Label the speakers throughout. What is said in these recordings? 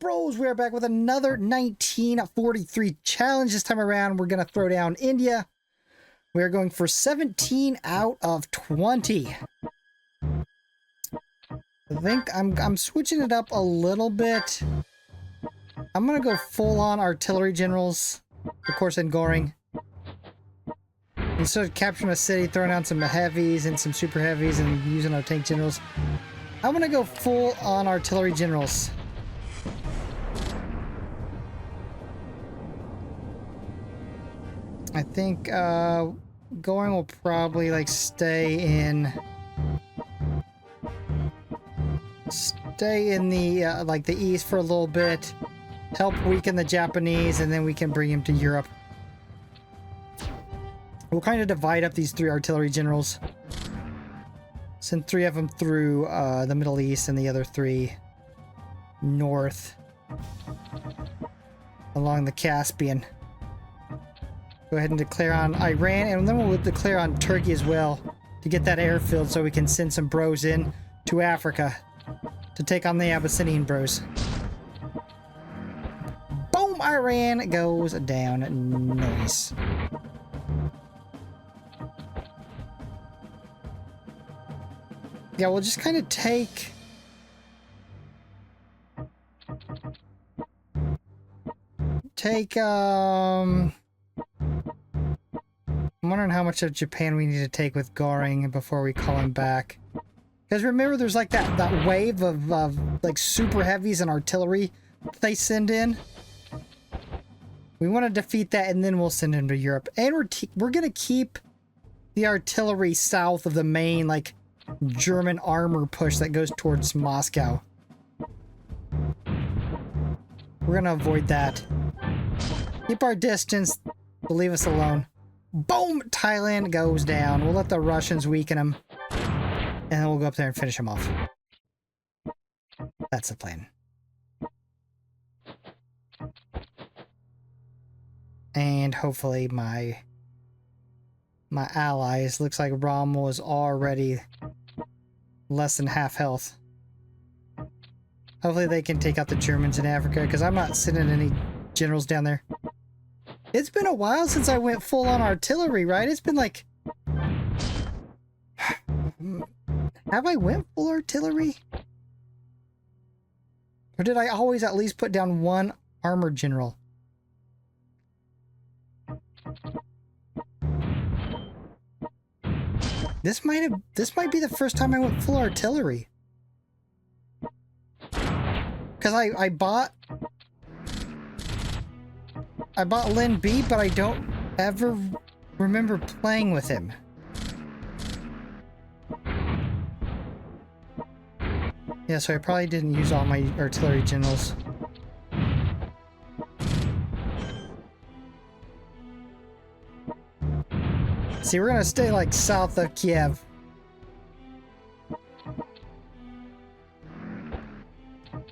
Speaker 1: bros? We are back with another 1943 challenge. This time around, we're going to throw down India. We are going for 17 out of 20. I think I'm switching it up a little bit. I'm going to go full-on artillery generals, of course, in Goring. Instead of capturing a city, throwing down some heavies and some super heavies and using our tank generals, I'm going to go full-on artillery generals. I think Goring will probably like stay in the like the east for a little bit, help weaken the Japanese, and then we can bring him to Europe. We'll kind of divide up these 3 artillery generals. Send 3 of them through the Middle East and the other 3 north along the Caspian. Go ahead and declare on Iran, and then we'll declare on Turkey as well to get that airfield so we can send some bros in to Africa to take on the Abyssinian bros. Boom! Iran goes down. Nice. Yeah, we'll just kind of take... I'm wondering how much of Japan we need to take with Goring before we call him back. Because remember, there's like that wave of like super heavies and artillery they send in. We want to defeat that, and then we'll send him to Europe. And we're going to keep the artillery south of the main like German armor push that goes towards Moscow. We're going to avoid that. Keep our distance. Leave us alone. Boom! Thailand goes down. We'll let the Russians weaken them. And then we'll go up there and finish them off. That's the plan. And hopefully my allies, looks like Rommel is already less than half health. Hopefully they can take out the Germans in Africa, because I'm not sending any generals down there. It's been a while since I went full-on artillery, right? It's been like... Have I went full artillery? Or did I always at least put down 1 armored general? This might be the first time I went full artillery. Because I bought Lin B, but I don't ever remember playing with him. Yeah, so I probably didn't use all my artillery generals. See, we're gonna stay like south of Kiev.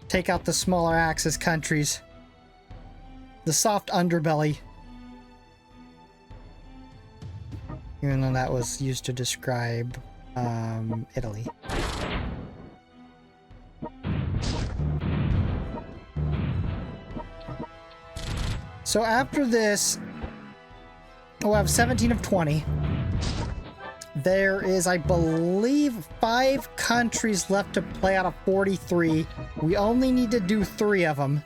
Speaker 1: Take out the smaller Axis countries. The soft underbelly. Even though that was used to describe Italy. So after this, we'll have 17 of 20. There is, I believe, 5 countries left to play out of 43. We only need to do 3 of them.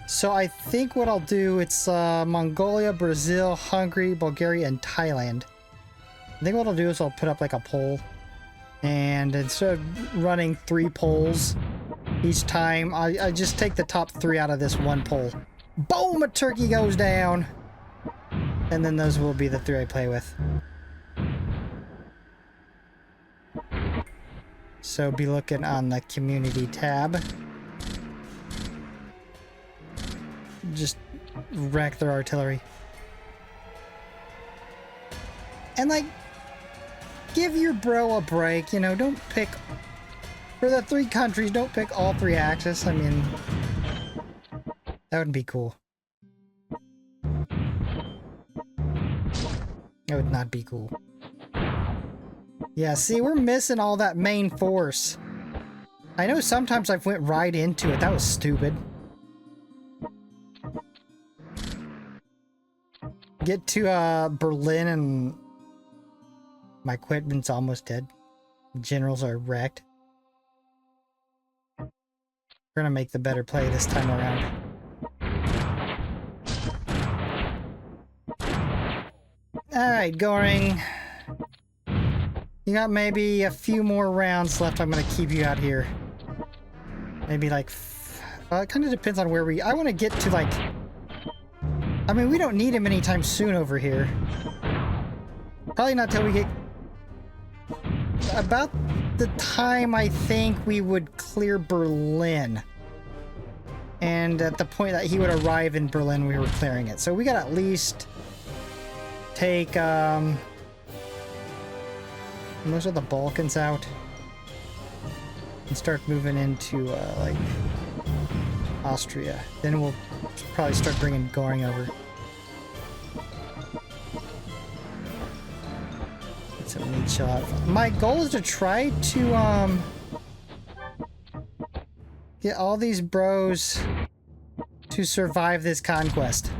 Speaker 1: So I think what I'll do, it's Mongolia, Brazil, Hungary, Bulgaria, and Thailand. I think what I'll do is I'll put up like a poll. And instead of running 3 polls each time, I just take the top 3 out of this 1 poll. Boom! A Turkey goes down! And then those will be the 3 I play with. So be looking on the community tab. Just wreck their artillery. And like, give your bro a break, you know, don't pick, for the 3 countries, don't pick all 3 Axis. I mean, that would be cool. That would not be cool. Yeah, see, we're missing all that main force. I know sometimes I've went right into it. That was stupid. Get to Berlin and my equipment's almost dead. Generals are wrecked. We're gonna make the better play this time around. Alright, Goring. You got maybe a few more rounds left. I'm gonna keep you out here. Maybe like... it kind of depends on where we... I want to get to like... I mean, we don't need him anytime soon over here. Probably not till we get... about the time I think we would clear Berlin. And at the point that he would arrive in Berlin, we were clearing it. So we got at least take most of the Balkans out and start moving into like Austria. Then we'll probably start bringing Goring over. Get some meat shot. My goal is to try to get all these bros to survive this conquest.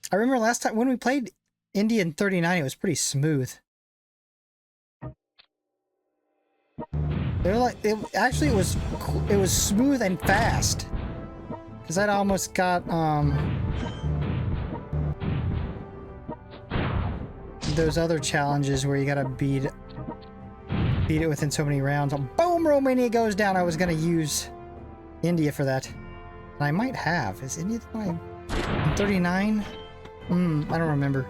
Speaker 1: I remember last time when we played India in 39, it was pretty smooth. They were like, actually it was smooth and fast. Cause I'd almost got those other challenges where you gotta beat it within so many rounds. Boom! Romania goes down. I was gonna use India for that, and I might have. Is India the one in 39? I don't remember.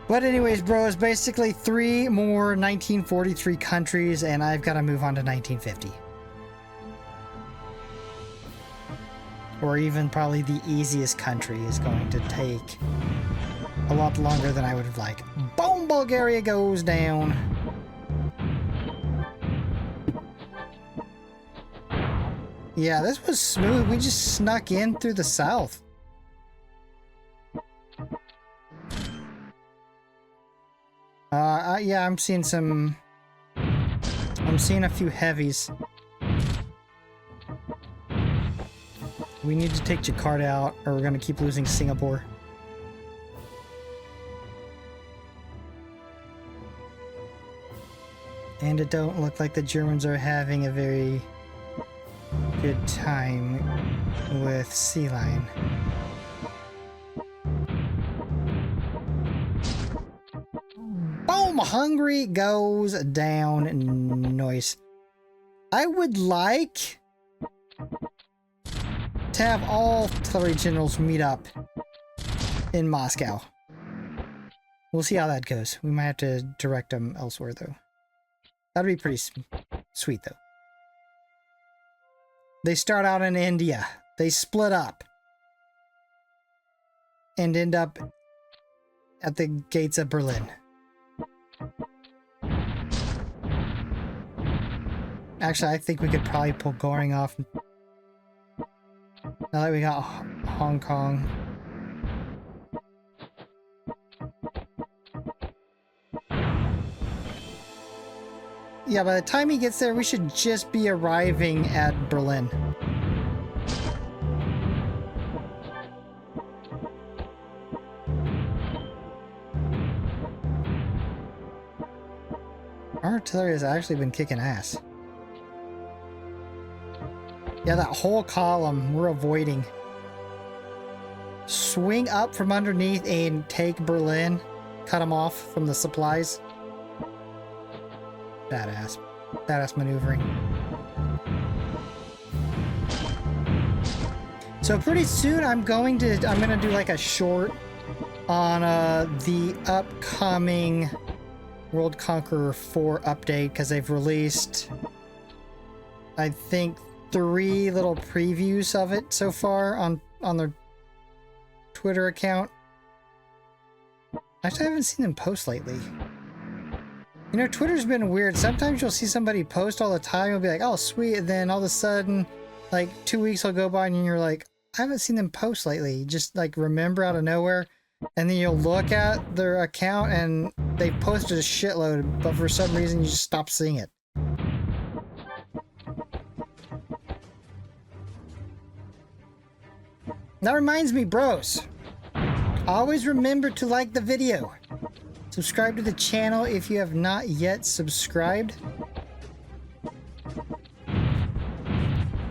Speaker 1: But anyways, bros, basically 3 more 1943 countries, and I've got to move on to 1950. Or even probably the easiest country is going to take a lot longer than I would have liked. Boom! Bulgaria goes down. Yeah, this was smooth. We just snuck in through the south. Yeah, I'm seeing a few heavies. We need to take Jakarta out, or we're gonna keep losing Singapore. And it don't look like the Germans are having a very good time with Sea Lion. Boom! Hungary goes down. Noise. I would like to have all artillery generals meet up in Moscow. We'll see how that goes. We might have to direct them elsewhere, though. That'd be pretty sweet, though. They start out in India. They split up. And end up at the gates of Berlin. Actually, I think we could probably pull Goring off. Now that we got Hong Kong. Yeah, by the time he gets there, we should just be arriving at Berlin. Our artillery has actually been kicking ass. Yeah, that whole column we're avoiding. Swing up from underneath and take Berlin. Cut them off from the supplies. Badass. Badass maneuvering. So pretty soon I'm gonna do like a short on the upcoming World Conqueror 4 update, because they've released, I think, 3 little previews of it so far on their Twitter account. Actually, I haven't seen them post lately. You know, Twitter's been weird. Sometimes you'll see somebody post all the time, you'll be like, oh sweet, and then all of a sudden, like 2 weeks will go by and you're like, I haven't seen them post lately. Just like remember out of nowhere. and then you'll look at their account and they posted a shitload, but for some reason you just stop seeing it. That reminds me, bros. Always remember to like the video. Subscribe to the channel if you have not yet subscribed.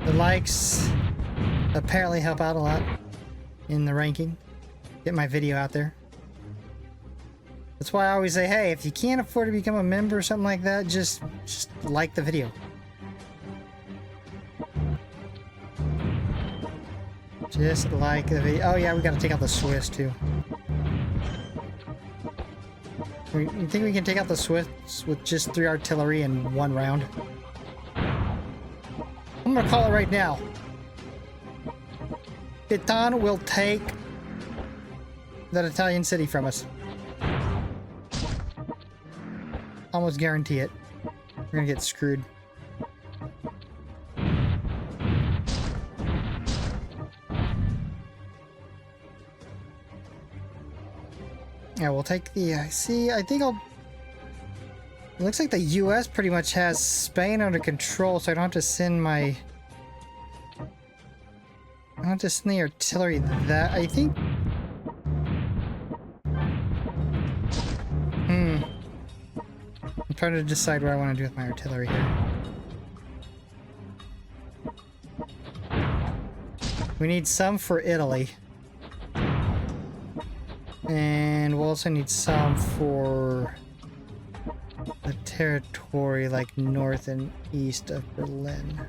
Speaker 1: The likes apparently help out a lot in the ranking. Get my video out there. That's why I always say, hey, if you can't afford to become a member or something like that, just like the video. Just like the video. Oh yeah, we gotta take out the Swiss too. You think we can take out the Swiss with just 3 artillery in 1 round? I'm gonna call it right now. Pitan will take that Italian city from us. Almost guarantee it. We're gonna get screwed. Yeah, we'll take the, see, I think I'll... It looks like the US pretty much has Spain under control, so I don't have to send my... I don't have to send the artillery that, I think... I'm trying to decide what I want to do with my artillery here. We need some for Italy. And we'll also need some for the territory like north and east of Berlin.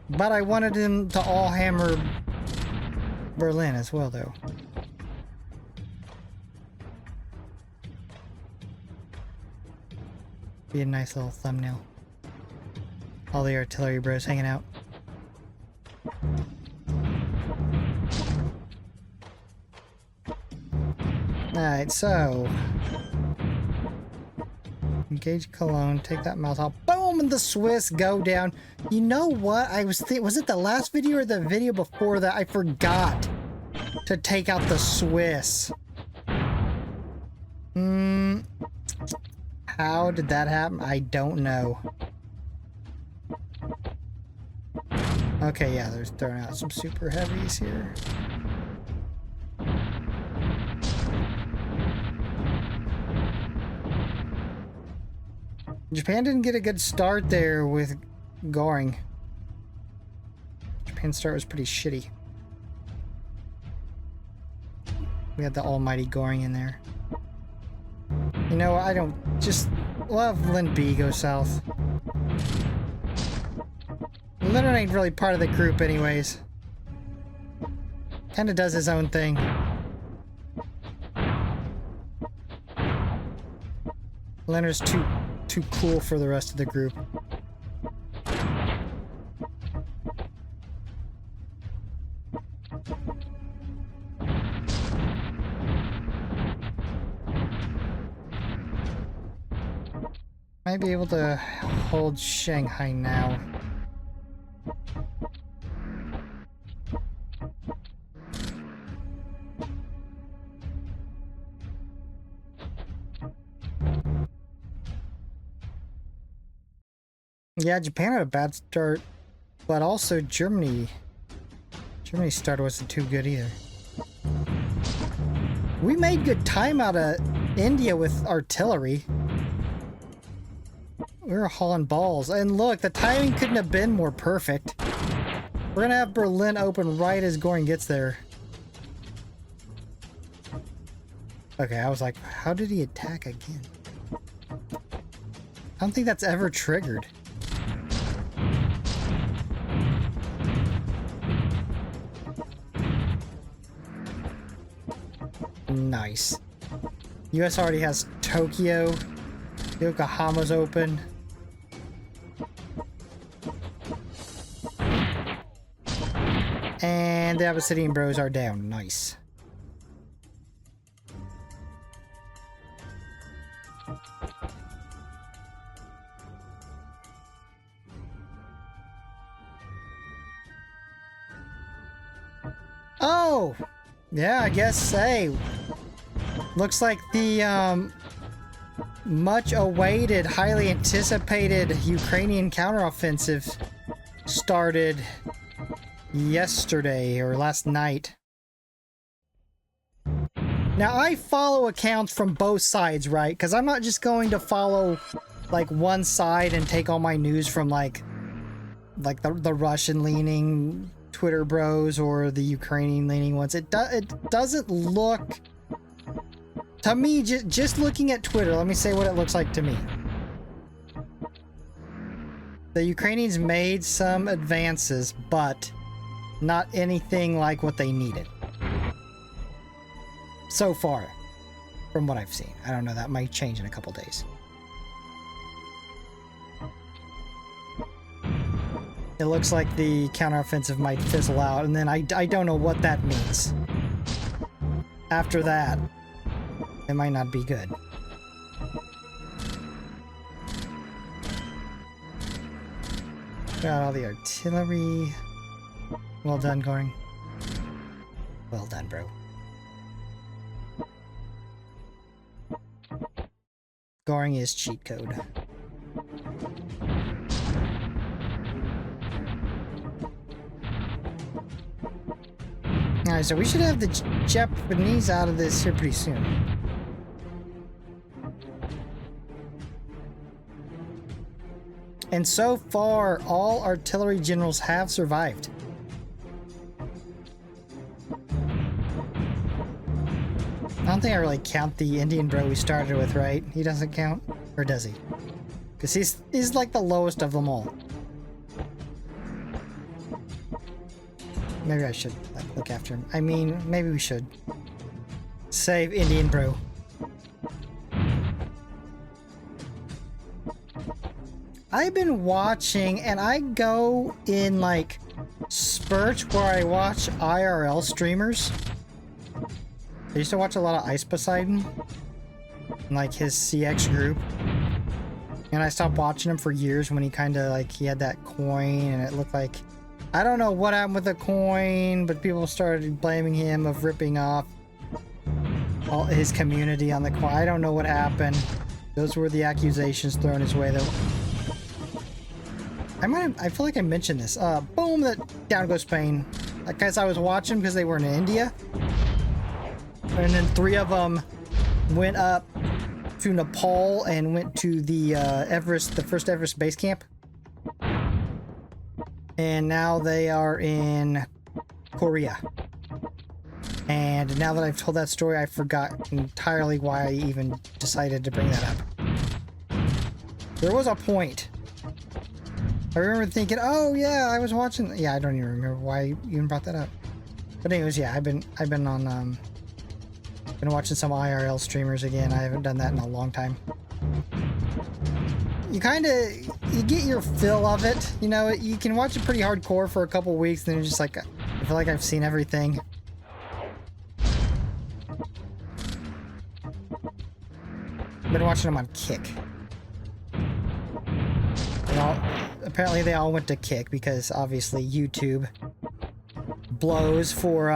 Speaker 1: But I wanted them to all hammer Berlin as well, though. Be a nice little thumbnail. All the artillery bros hanging out. Alright, so... Engage Cologne, take that mouse off. Boom! And the Swiss go down. You know what? I was was it the last video or the video before that? I forgot to take out the Swiss. How did that happen? I don't know. Okay, yeah, they're throwing out some super heavies here. Japan didn't get a good start there with Goring. Japan's start was pretty shitty. We had the almighty Goring in there. You know, I don't just love Lin B go south. Leonard ain't really part of the group anyways. Kinda does his own thing. Leonard's too cool for the rest of the group. Might be able to hold Shanghai now. Yeah, Japan had a bad start, but also Germany's start wasn't too good either. We made good time out of India with artillery. We were hauling balls. And look, the timing couldn't have been more perfect. We're gonna have Berlin open right as Goring gets there. Okay, I was like, how did he attack again? I don't think that's ever triggered. Nice. US already has Tokyo. Yokohama's open. And the Abyssinian bros are down. Nice. Oh! Yeah, I guess, hey. Looks like the, much awaited, highly anticipated Ukrainian counteroffensive started yesterday or last night. Now, I follow accounts from both sides, right? Because I'm not just going to follow, like, one side and take all my news from, like the Russian-leaning Twitter bros or the Ukrainian-leaning ones. It doesn't look... To me, just looking at Twitter, let me say what it looks like to me. The Ukrainians made some advances, but not anything like what they needed. So far, from what I've seen. I don't know, that might change in a couple days. It looks like the counteroffensive might fizzle out, and then I don't know what that means. After that, it might not be good. Got all the artillery. Well done, Goring. Well done, bro. Goring is cheat code. Alright, so we should have the Japanese out of this here pretty soon. And so far, all artillery generals have survived. I don't think I really count the Indian bro we started with, right? He doesn't count? Or does he? Because he's like the lowest of them all. Maybe I should like look after him. I mean, maybe we should. Save Indian bro. I've been watching, and I go in like spurts where I watch IRL streamers. I used to watch a lot of Ice Poseidon, like his CX group, and I stopped watching him for years when he kind of like he had that coin, and it looked like I don't know what happened with the coin, but people started blaming him of ripping off all his community on the coin. I don't know what happened. Those were the accusations thrown his way. That I feel like I mentioned this. Boom! That down goes Spain. I guess I was watching because they were in India. And then 3 of them went up to Nepal and went to the Everest, the first Everest base camp. And now they are in Korea. And now that I've told that story, I forgot entirely why I even decided to bring that up. There was a point. I remember thinking, oh yeah, I was watching. Yeah, I don't even remember why you even brought that up. But anyways, yeah, I've been on been watching some IRL streamers again. I haven't done that in a long time. You get your fill of it. You know, you can watch it pretty hardcore for a couple weeks, then you're just like, I feel like I've seen everything. Been watching them on Kick. Apparently they all went to Kick because obviously YouTube blows for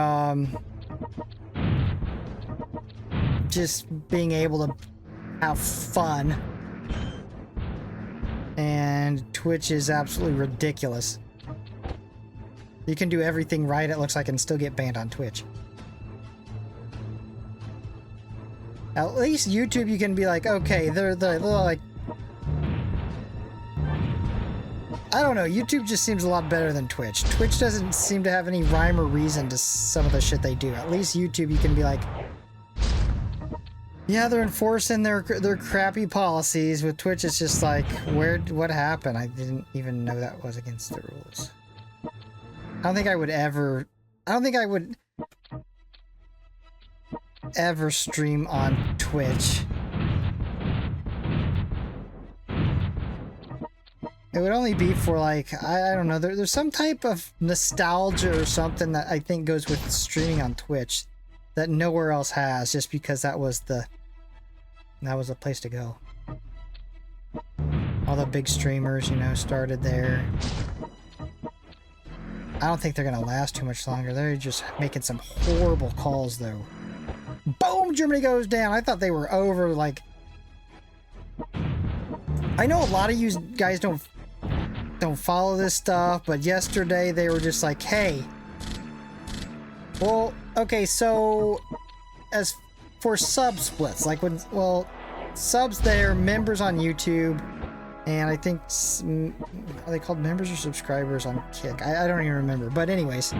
Speaker 1: just being able to have fun, and Twitch is absolutely ridiculous. You can do everything right, it looks like, and still get banned on Twitch. At least YouTube you can be like, okay, they're like, I don't know, YouTube just seems a lot better than Twitch. Twitch doesn't seem to have any rhyme or reason to some of the shit they do. At least YouTube you can be like, yeah, they're enforcing their crappy policies. With Twitch, it's just like, what happened? I didn't even know that was against the rules. I don't think I would ever stream on Twitch. It would only be for like, I don't know, there's some type of nostalgia or something that I think goes with streaming on Twitch that nowhere else has, just because that was the place to go. All the big streamers, you know, started there. I don't think they're gonna last too much longer. They're just making some horrible calls, though. Boom! Germany goes down. I thought they were over, like... I know a lot of you guys don't follow this stuff, but yesterday they were just like, hey... Well, okay, so... As for sub splits, like when... Well, subs there, members on YouTube... And I think, are they called members or subscribers on Kick? I don't even remember. But anyways,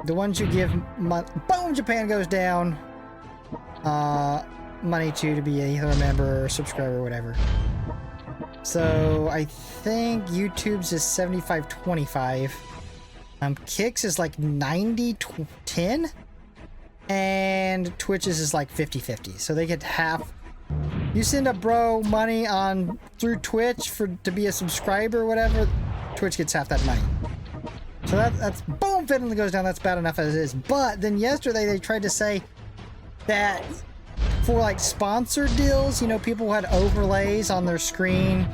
Speaker 1: the ones you give, boom, Japan goes down. Money to be either a member or subscriber or whatever. So I think YouTube's is 75-25. Kick's is like 90-10. And Twitch's is like 50-50. So they get half. You send a bro money on through Twitch to be a subscriber or whatever, Twitch gets half that money. So that's boom, Finland goes down. That's bad enough as it is. But then yesterday they tried to say that for like sponsored deals, you know, people who had overlays on their screen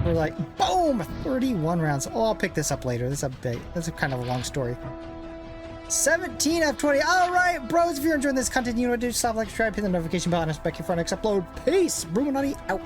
Speaker 1: were like, boom, 31 rounds. Oh, I'll pick this up later. This is that's a kind of a long story. 17 out of 20. All right, bros, if you're enjoying this content, you know what to do. Stop, like, subscribe, hit the notification bell, and expect you for our next upload. Peace. Bruchminati out.